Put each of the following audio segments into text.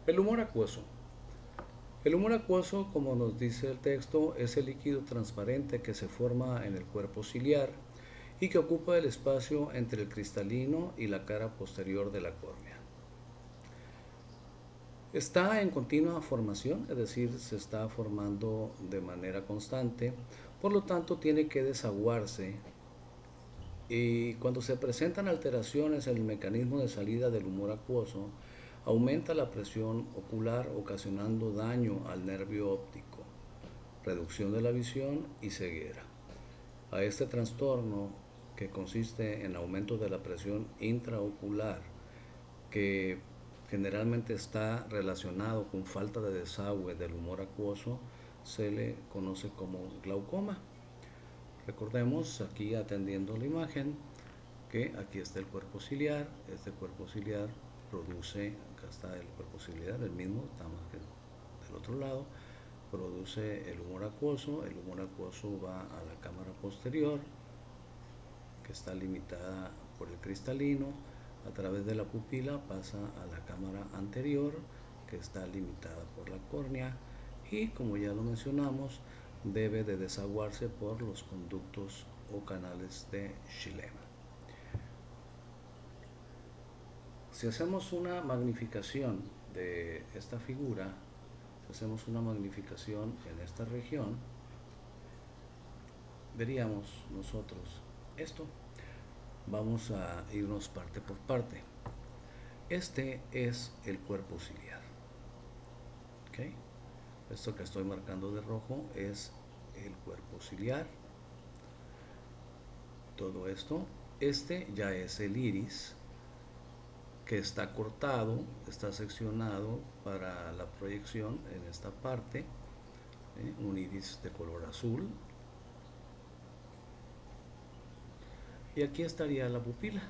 El humor acuoso. El humor acuoso, como nos dice el texto, es el líquido transparente que se forma en el cuerpo ciliar y que ocupa el espacio entre el cristalino y la cara posterior de la córnea. Está en continua formación, es decir, se está formando de manera constante, por lo tanto tiene que desaguarse y cuando se presentan alteraciones en el mecanismo de salida del humor acuoso, aumenta la presión ocular ocasionando daño al nervio óptico, reducción de la visión y ceguera. A este trastorno, que consiste en aumento de la presión intraocular, que generalmente está relacionado con falta de desagüe del humor acuoso, se le conoce como glaucoma. Recordemos aquí atendiendo la imagen que aquí está el cuerpo ciliar, este cuerpo ciliar produce, acá está el cuerpo ciliar, el mismo, está más que del otro lado, produce el humor acuoso va a la cámara posterior, que está limitada por el cristalino, a través de la pupila pasa a la cámara anterior, que está limitada por la córnea, y como ya lo mencionamos, debe de desaguarse por los conductos o canales de Schlemm. Si hacemos una magnificación de esta figura, si hacemos una magnificación en esta región, veríamos nosotros esto. Vamos a irnos parte por parte. Este es el cuerpo ciliar. ¿Okay? Esto que estoy marcando de rojo es el cuerpo ciliar. Todo esto. Este ya es el iris, que está cortado, está seccionado para la proyección en esta parte. Un iris de color azul. Y aquí estaría la pupila,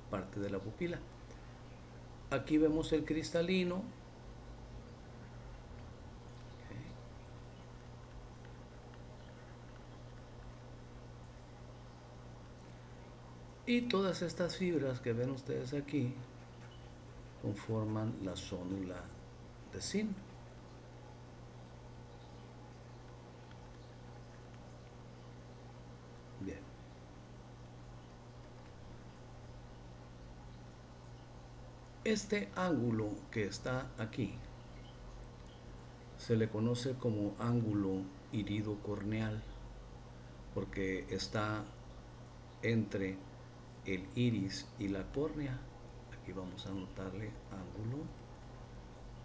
parte de la pupila. Aquí vemos el cristalino. ¿Okay? Y todas estas fibras que ven ustedes aquí conforman la zónula de zinc. Bien. Este ángulo que está aquí se le conoce como ángulo iridocorneal porque está entre el iris y la córnea. Aquí vamos a anotarle ángulo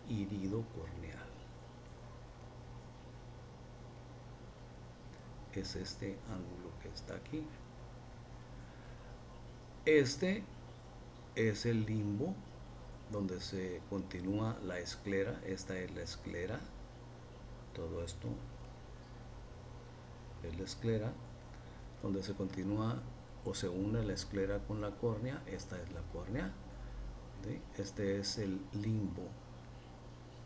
iridocorneal. Es este ángulo que está aquí. Este es el limbo donde se continúa la esclera. Esta es la esclera. Todo esto es la esclera, donde se continúa o se une la esclera con la córnea. Esta es la córnea. ¿Sí? Este es el limbo.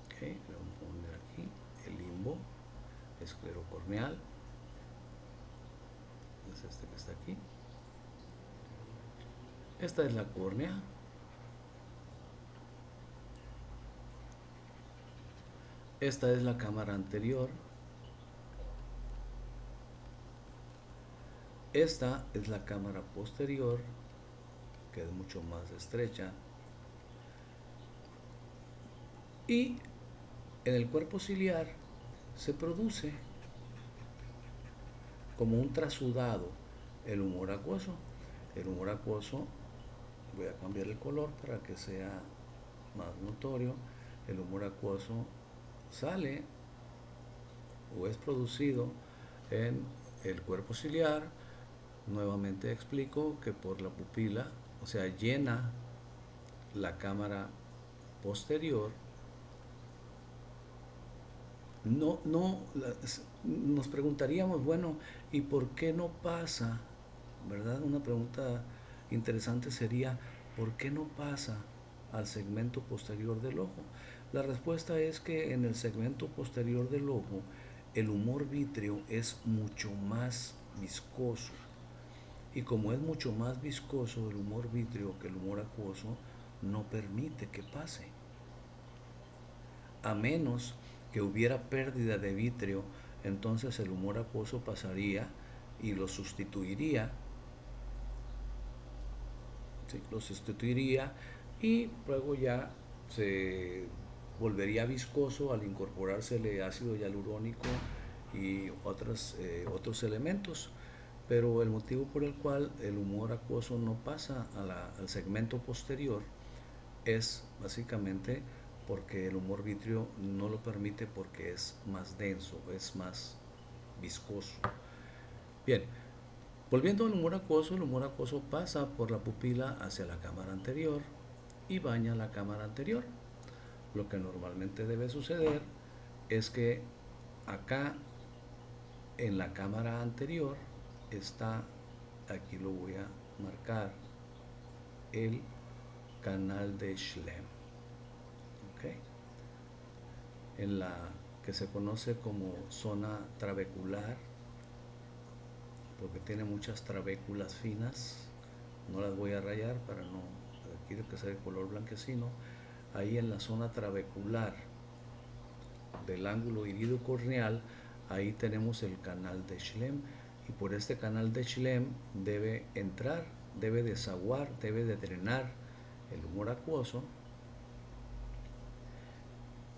¿Okay? Le vamos a poner aquí el limbo esclerocorneal. Es este que está aquí. Esta es la córnea. Esta es la cámara anterior. Esta es la cámara posterior, que es mucho más estrecha. Y en el cuerpo ciliar se produce como un trasudado el humor acuoso. El humor acuoso, voy a cambiar el color para que sea más notorio. El humor acuoso sale o es producido en el cuerpo ciliar. Nuevamente explico que por la pupila, o sea, llena la cámara posterior. Nos preguntaríamos, bueno, ¿y por qué no pasa? ¿Verdad? Una pregunta interesante sería, ¿por qué no pasa al segmento posterior del ojo? La respuesta es que en el segmento posterior del ojo el humor vítreo es mucho más viscoso. Y como es mucho más viscoso el humor vítreo que el humor acuoso, no permite que pase. a menos que hubiera pérdida de vítreo, entonces el humor acuoso pasaría y lo sustituiría, ¿sí? Lo sustituiría y luego ya se volvería viscoso al incorporársele ácido hialurónico y otros elementos. Pero el motivo por el cual el humor acuoso no pasa al segmento posterior es básicamente porque el humor vítreo no lo permite, porque es más denso, es más viscoso. Bien, volviendo al humor acuoso, el humor acuoso pasa por la pupila hacia la cámara anterior y baña la cámara anterior. Lo que normalmente debe suceder es que acá en la cámara anterior está, aquí lo voy a marcar, el canal de Schlemm, ¿okay? En la que se conoce como zona trabecular, porque tiene muchas trabéculas finas. No las voy a rayar para no, aquí que sea de color blanquecino. Ahí en la zona trabecular del ángulo irido-corneal, ahí tenemos el canal de Schlemm, y por este canal de Schlemm debe entrar, debe desaguar, debe de drenar el humor acuoso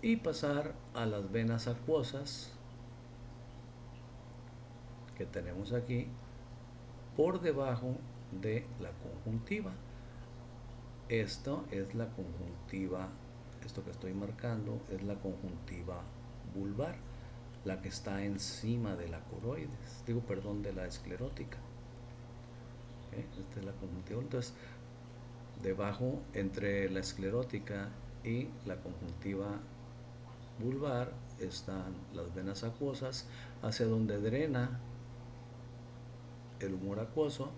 y pasar a las venas acuosas que tenemos aquí por debajo de la conjuntiva. Esto es la conjuntiva, esto que estoy marcando es la conjuntiva vulvar, la que está encima de la coroides, de la esclerótica. ¿Okay? Esta es la conjuntiva. Entonces, debajo, entre la esclerótica y la conjuntiva vulvar, están las venas acuosas, hacia donde drena el humor acuoso,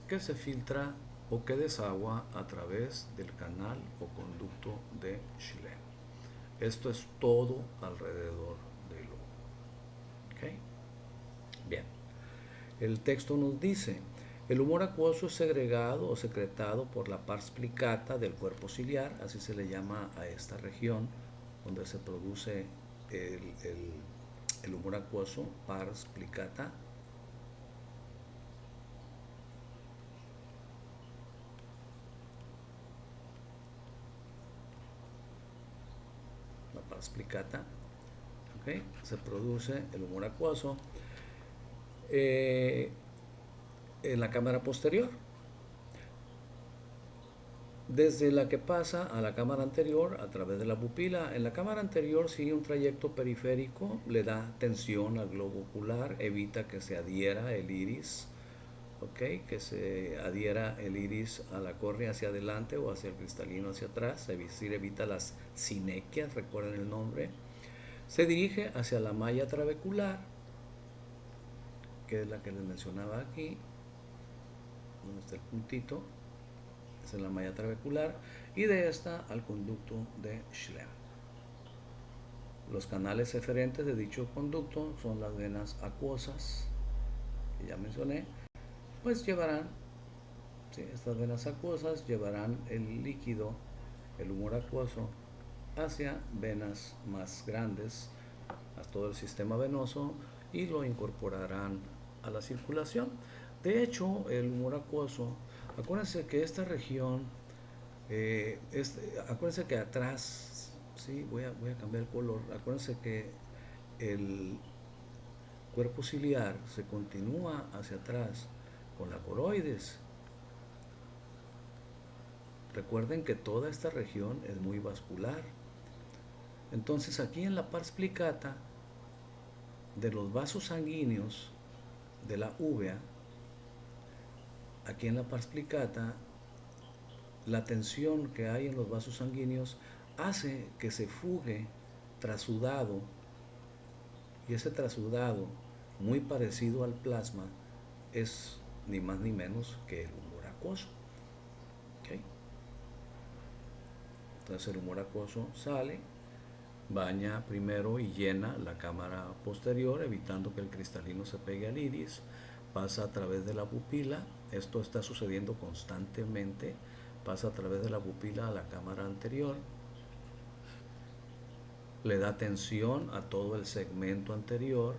que se filtra o que desagua a través del canal o conducto de Schlemm. Esto es todo alrededor del ojo. ¿Okay? Bien. El texto nos dice: el humor acuoso es segregado o secretado por la pars plicata del cuerpo ciliar, así se le llama a esta región donde se produce el humor acuoso, pars plicata. La pars plicata, ¿okay? Se produce el humor acuoso en la cámara posterior, desde la que pasa a la cámara anterior a través de la pupila. En la cámara anterior sigue un trayecto periférico, le da tensión al globo ocular, evita que se adhiera el iris, ¿okay? Que se adhiera el iris a la córnea hacia adelante o hacia el cristalino hacia atrás, es decir, evita las sinequias, recuerden el nombre. Se dirige hacia la malla trabecular, que es la que les mencionaba aquí, donde está el puntito, es en la malla trabecular, y de esta al conducto de Schlemm. Los canales eferentes de dicho conducto son las venas acuosas, que ya mencioné, pues llevarán, ¿sí? Estas venas acuosas llevarán el líquido, el humor acuoso, hacia venas más grandes, a todo el sistema venoso, y lo incorporarán a la circulación. De hecho, el humor acuoso, acuérdense que esta región, acuérdense que atrás, ¿sí? voy a cambiar el color, acuérdense que el cuerpo ciliar se continúa hacia atrás con la coroides. Recuerden que toda esta región es muy vascular. Entonces aquí en la pars plicata de los vasos sanguíneos de la uvea, aquí en la pars plicata, la tensión que hay en los vasos sanguíneos hace que se fugue trasudado, y ese trasudado, muy parecido al plasma, es ni más ni menos que el humor acuoso. ¿Okay? Entonces el humor acuoso sale, baña primero y llena la cámara posterior, evitando que el cristalino se pegue al iris, pasa a través de la pupila, esto está sucediendo constantemente, pasa a través de la pupila a la cámara anterior, le da tensión a todo el segmento anterior,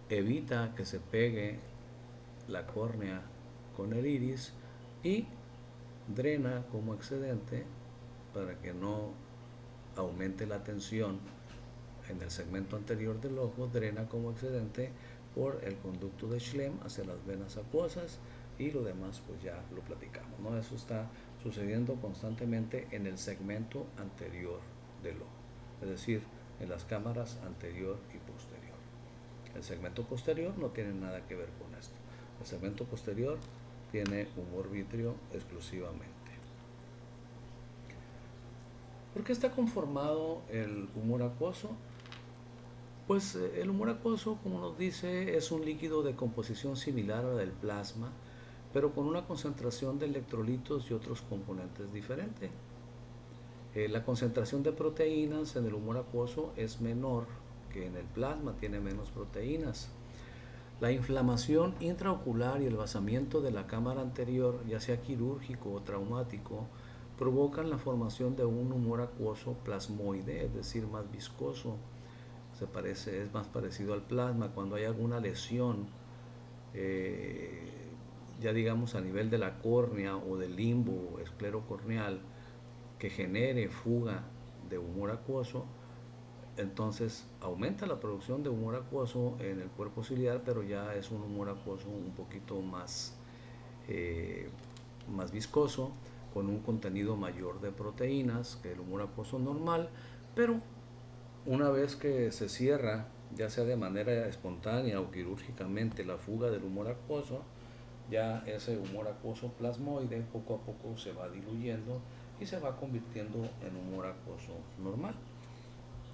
evita que se pegue la córnea con el iris y drena como excedente para que no aumente la tensión en el segmento anterior del ojo, drena como excedente por el conducto de Schlemm hacia las venas acuosas, y lo demás pues ya lo platicamos, ¿no? Eso está sucediendo constantemente en el segmento anterior del ojo, es decir, en las cámaras anterior y posterior. El segmento posterior no tiene nada que ver con esto. El segmento posterior tiene humor vítreo exclusivamente. ¿Por qué está conformado el humor acuoso? Pues el humor acuoso, como nos dice, es un líquido de composición similar a la del plasma, pero con una concentración de electrolitos y otros componentes diferente. La concentración de proteínas en el humor acuoso es menor que en el plasma, tiene menos proteínas. La inflamación intraocular y el vaciamiento de la cámara anterior, ya sea quirúrgico o traumático, provocan la formación de un humor acuoso plasmoide, es decir, más viscoso. Es más parecido al plasma. Cuando hay alguna lesión, ya digamos a nivel de la córnea o del limbo esclerocorneal, que genere fuga de humor acuoso, entonces aumenta la producción de humor acuoso en el cuerpo ciliar, pero ya es un humor acuoso un poquito más viscoso, con un contenido mayor de proteínas que el humor acuoso normal, pero una vez que se cierra, ya sea de manera espontánea o quirúrgicamente, la fuga del humor acuoso, ya ese humor acuoso plasmoide poco a poco se va diluyendo y se va convirtiendo en humor acuoso normal.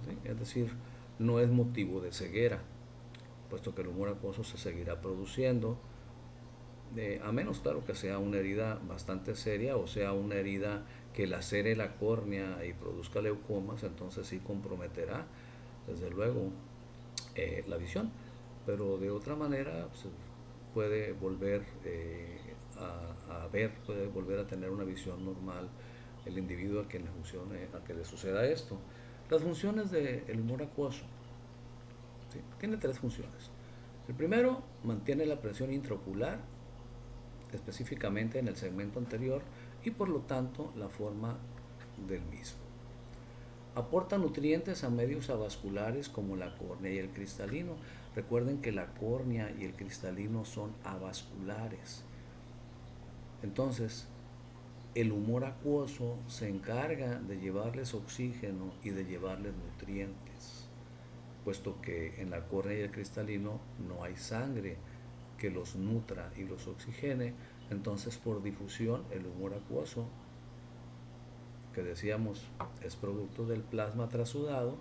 ¿Sí? Es decir, no es motivo de ceguera, puesto que el humor acuoso se seguirá produciendo, a menos, claro, que sea una herida bastante seria o sea una herida que lacere la córnea y produzca leucomas, entonces sí comprometerá, desde luego, la visión, pero de otra manera pues, puede volver a ver, puede volver a tener una visión normal el individuo a que le suceda esto. Las funciones del humor acuoso, ¿sí? Tiene tres funciones. El primero, mantiene la presión intraocular, específicamente en el segmento anterior, y por lo tanto la forma del mismo. Aporta nutrientes a medios avasculares como la córnea y el cristalino. Recuerden que la córnea y el cristalino son avasculares. Entonces, el humor acuoso se encarga de llevarles oxígeno y de llevarles nutrientes, puesto que en la córnea y el cristalino no hay sangre que los nutra y los oxigene. Entonces, por difusión, el humor acuoso, que decíamos es producto del plasma trasudado,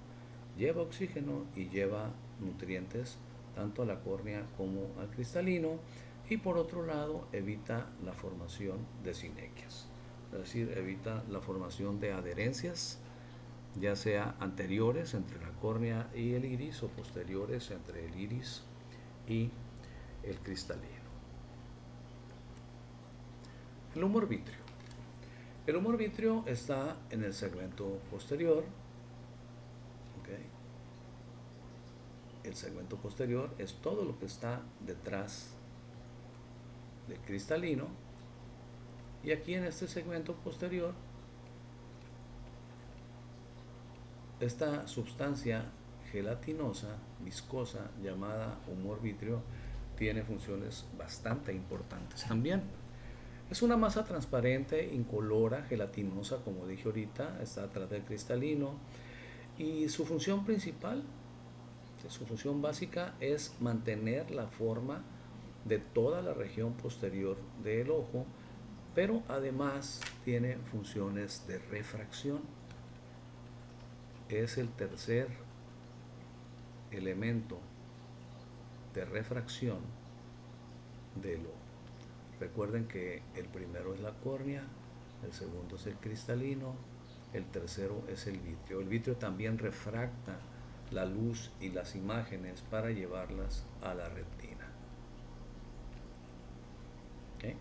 lleva oxígeno y lleva nutrientes tanto a la córnea como al cristalino, y por otro lado evita la formación de sinequias, es decir, evita la formación de adherencias, ya sea anteriores entre la córnea y el iris o posteriores entre el iris y el cristalino. El humor vítreo. El humor vítreo está en el segmento posterior. ¿Okay? El segmento posterior es todo lo que está detrás del cristalino, y aquí en este segmento posterior, esta sustancia gelatinosa, viscosa, llamada humor vítreo, tiene funciones bastante importantes también. Es una masa transparente, incolora, gelatinosa, como dije ahorita, está atrás del cristalino, y su función principal, su función básica, es mantener la forma de toda la región posterior del ojo, pero además tiene funciones de refracción. Es el tercer elemento de refracción del ojo. Recuerden que el primero es la córnea, el segundo es el cristalino, el tercero es el vítreo. El vítreo también refracta la luz y las imágenes para llevarlas a la retina. ¿Okay?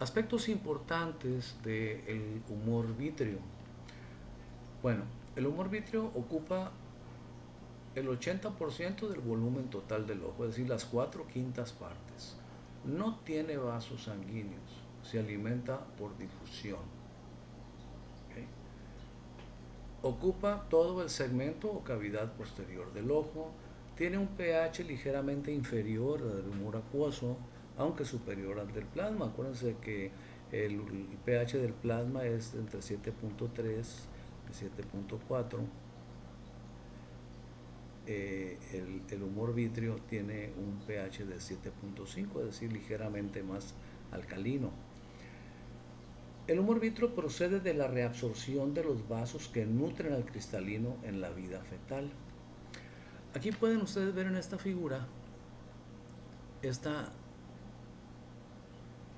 Aspectos importantes del humor vítreo. Bueno, el humor vítreo ocupa el 80% del volumen total del ojo, es decir, las 4/5 partes. No tiene vasos sanguíneos, se alimenta por difusión. ¿Okay? Ocupa todo el segmento o cavidad posterior del ojo, tiene un pH ligeramente inferior al del humor acuoso, aunque superior al del plasma. Acuérdense que el pH del plasma es entre 7.3 y 7.4. El humor vítreo tiene un pH de 7.5, es decir, ligeramente más alcalino. El humor vítreo procede de la reabsorción de los vasos que nutren al cristalino en la vida fetal. Aquí pueden ustedes ver en esta figura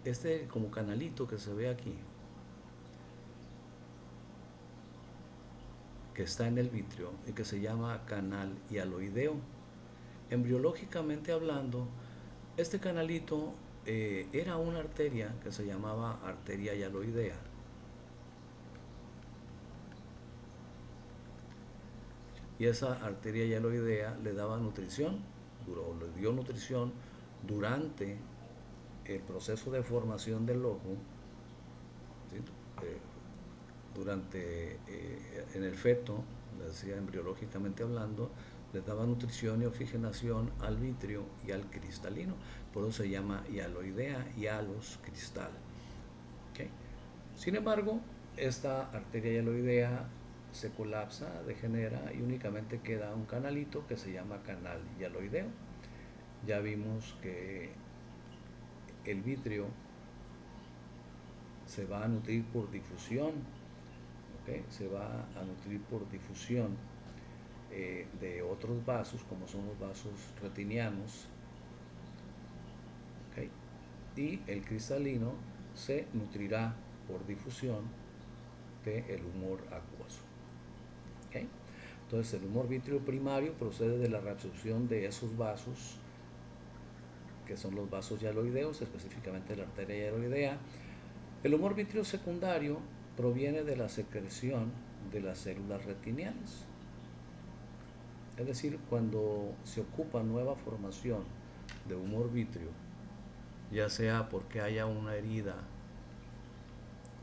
este como canalito que se ve aquí, que está en el vítreo y que se llama canal hialoideo. Embriológicamente hablando, este canalito era una arteria que se llamaba arteria hialoidea. Y esa arteria hialoidea le daba nutrición, le dio nutrición durante el proceso de formación del ojo, ¿sí? En el feto, les decía embriológicamente hablando, les daba nutrición y oxigenación al vítreo y al cristalino. Por eso se llama hialoidea, hialos, cristal. ¿Okay? Sin embargo, esta arteria hialoidea se colapsa, degenera y únicamente queda un canalito que se llama canal hialoideo. Ya vimos que el vítreo se va a nutrir por difusión, ¿okay? Se va a nutrir por difusión de otros vasos, como son los vasos retinianos, ¿okay? Y el cristalino se nutrirá por difusión del humor acuoso. ¿Okay? Entonces el humor vítreo primario procede de la reabsorción de esos vasos, que son los vasos hialoideos, específicamente la arteria hialoidea. El humor vítreo secundario proviene de la secreción de las células retinianas. Es decir, cuando se ocupa nueva formación de humor vítreo, ya sea porque haya una herida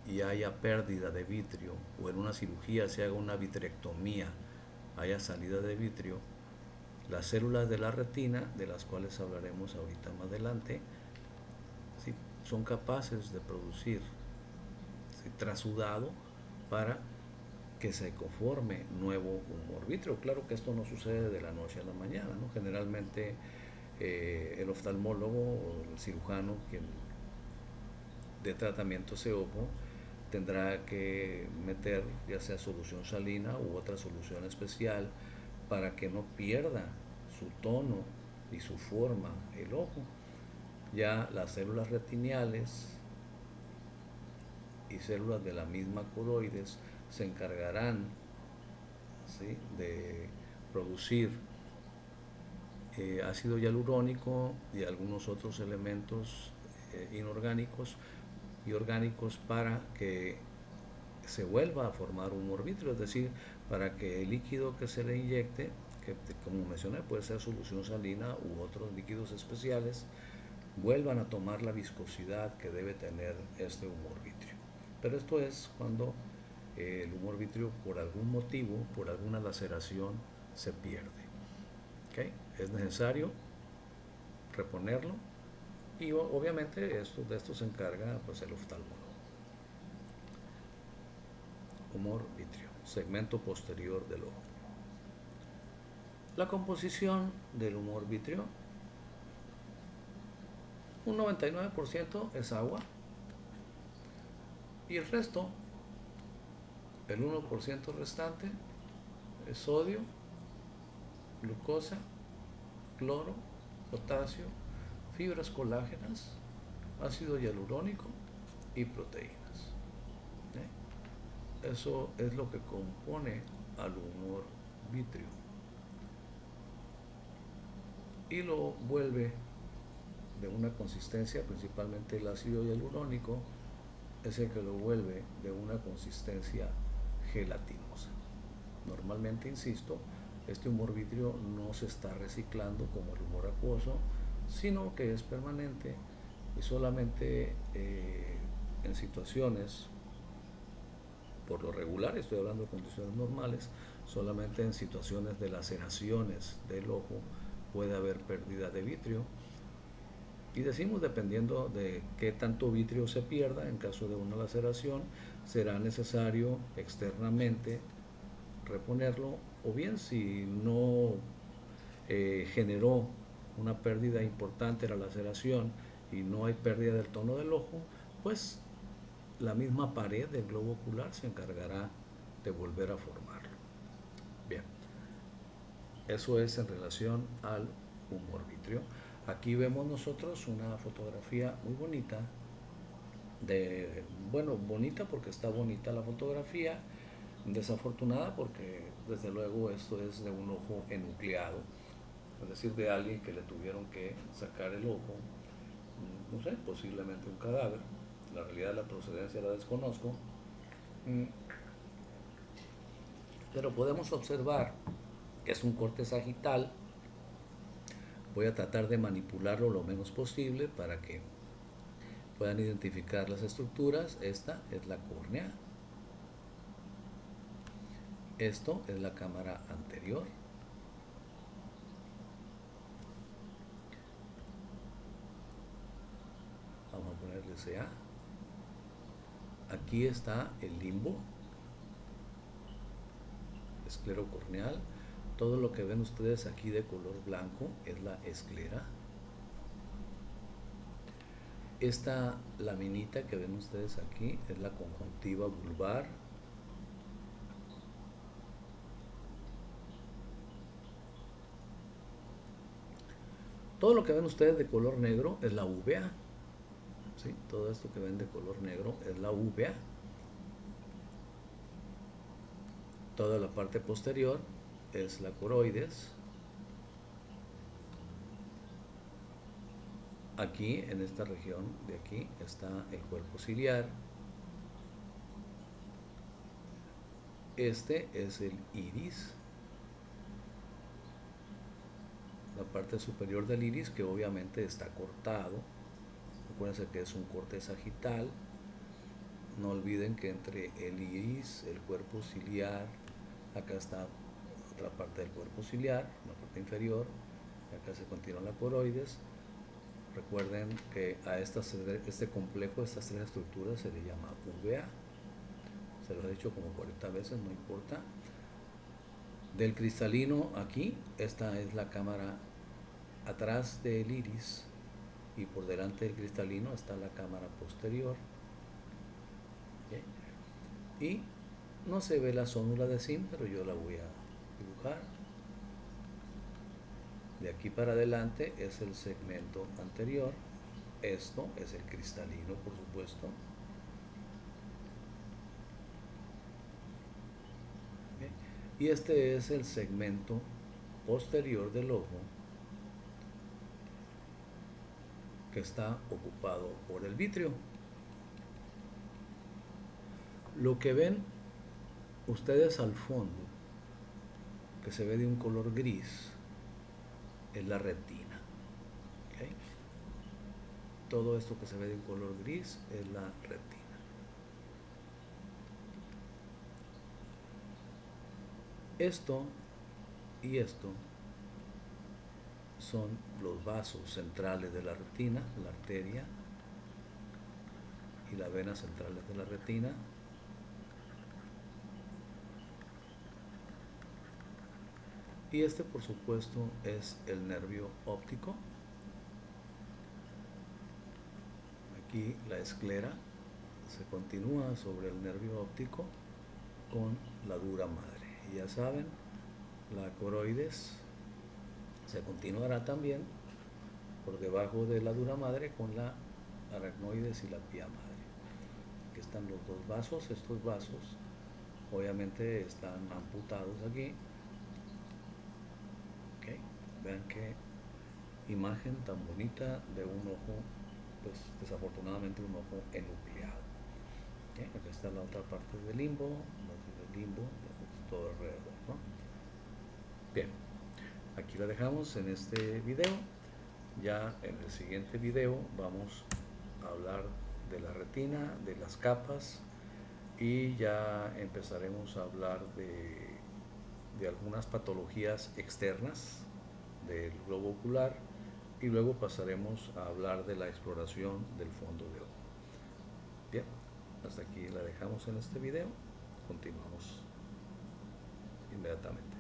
y haya pérdida de vitrio, o en una cirugía se haga una vitrectomía, haya salida de vitrio, las células de la retina, de las cuales hablaremos ahorita más adelante, ¿sí? Son capaces de producir, ¿sí?, trasudado para que se conforme nuevo humor vítreo. Claro que esto no sucede de la noche a la mañana, ¿no? Generalmente el oftalmólogo o el cirujano quien de tratamiento ese ojo tendrá que meter ya sea solución salina u otra solución especial para que no pierda su tono y su forma el ojo. Ya las células retiniales y células de la misma coroides se encargarán, ¿sí?, de producir ácido hialurónico y algunos otros elementos inorgánicos y orgánicos para que se vuelva a formar humor vítreo, es decir, para que el líquido que se le inyecte, que como mencioné puede ser solución salina u otros líquidos especiales, vuelvan a tomar la viscosidad que debe tener este humor vítreo. Pero esto es cuando el humor vítreo por algún motivo, por alguna laceración, se pierde. ¿Okay? Es necesario reponerlo y obviamente de esto se encarga pues el oftalmólogo. Humor vítreo, segmento posterior del ojo. La composición del humor vítreo: un 99% es agua y el resto, el 1% restante, es sodio, glucosa, cloro, potasio, fibras colágenas, ácido hialurónico y proteínas. Eso es lo que compone al humor vítreo y lo vuelve de una consistencia, principalmente el ácido hialurónico, es el que lo vuelve de una consistencia gelatinosa. Normalmente, insisto, este humor vítreo no se está reciclando como el humor acuoso, sino que es permanente y solamente en situaciones, por lo regular, estoy hablando de condiciones normales, solamente en situaciones de laceraciones del ojo puede haber pérdida de vitrio. Y decimos, dependiendo de qué tanto vitrio se pierda, en caso de una laceración, será necesario externamente reponerlo, o bien si no generó una pérdida importante la laceración y no hay pérdida del tono del ojo, pues la misma pared del globo ocular se encargará de volver a formarlo. Bien, eso es en relación al humor vítreo. Aquí vemos nosotros una fotografía muy bonita bueno, bonita porque está bonita la fotografía, desafortunada porque desde luego esto es de un ojo enucleado, es decir, de alguien que le tuvieron que sacar el ojo, no sé, posiblemente un cadáver. La realidad de la procedencia la desconozco, pero podemos observar que es un corte sagital. Voy a tratar de manipularlo lo menos posible para que puedan identificar las estructuras. Esta es la córnea, esto es la cámara anterior, vamos a ponerle CA. Aquí está el limbo esclerocorneal. Todo lo que ven ustedes aquí de color blanco es la esclera. Esta laminita que ven ustedes aquí es la conjuntiva vulvar. Todo lo que ven ustedes de color negro es la uvea. ¿Sí? Todo esto que ven de color negro es la uvea. Toda la parte posterior es la coroides. Aquí, en esta región de aquí, está el cuerpo ciliar. Este es el iris. La parte superior del iris, que obviamente está cortado. Acuérdense que es un corte sagital. No olviden que entre el iris, el cuerpo ciliar, acá está otra parte del cuerpo ciliar, la parte inferior, y acá se continúa la coroides. Recuerden que a este complejo, estas tres estructuras se le llama uvea. Se los he dicho como 40 veces, no importa. Del cristalino aquí, esta es la cámara atrás del iris, y por delante del cristalino está la cámara posterior. ¿Okay? Y no se ve la zónula de zinc, pero yo la voy a dibujar. De aquí para adelante es el segmento anterior. Esto es el cristalino, por supuesto. ¿Okay? Y este es el segmento posterior del ojo, que está ocupado por el vitrio. Lo que ven ustedes al fondo, que se ve de un color gris, es la retina. ¿Okay? Todo esto que se ve de un color gris es la retina. Esto y esto son los vasos centrales de la retina, la arteria y las venas centrales de la retina. Y este, por supuesto, es el nervio óptico. Aquí la esclera se continúa sobre el nervio óptico con la dura madre. Y ya saben, la coroides se continuará también por debajo de la dura madre con la aracnoides y la pía madre. Aquí están los dos vasos. Estos vasos obviamente están amputados aquí. Okay. Vean que imagen tan bonita de un ojo, pues desafortunadamente un ojo enucleado. Bien, acá está la otra parte del limbo, pues, todo alrededor, ¿no? Bien, aquí la dejamos en este video. Ya en el siguiente video vamos a hablar de la retina, de las capas, y ya empezaremos a hablar de algunas patologías externas del globo ocular, y luego pasaremos a hablar de la exploración del fondo de ojo. Bien, hasta aquí la dejamos en este video. Continuamos inmediatamente.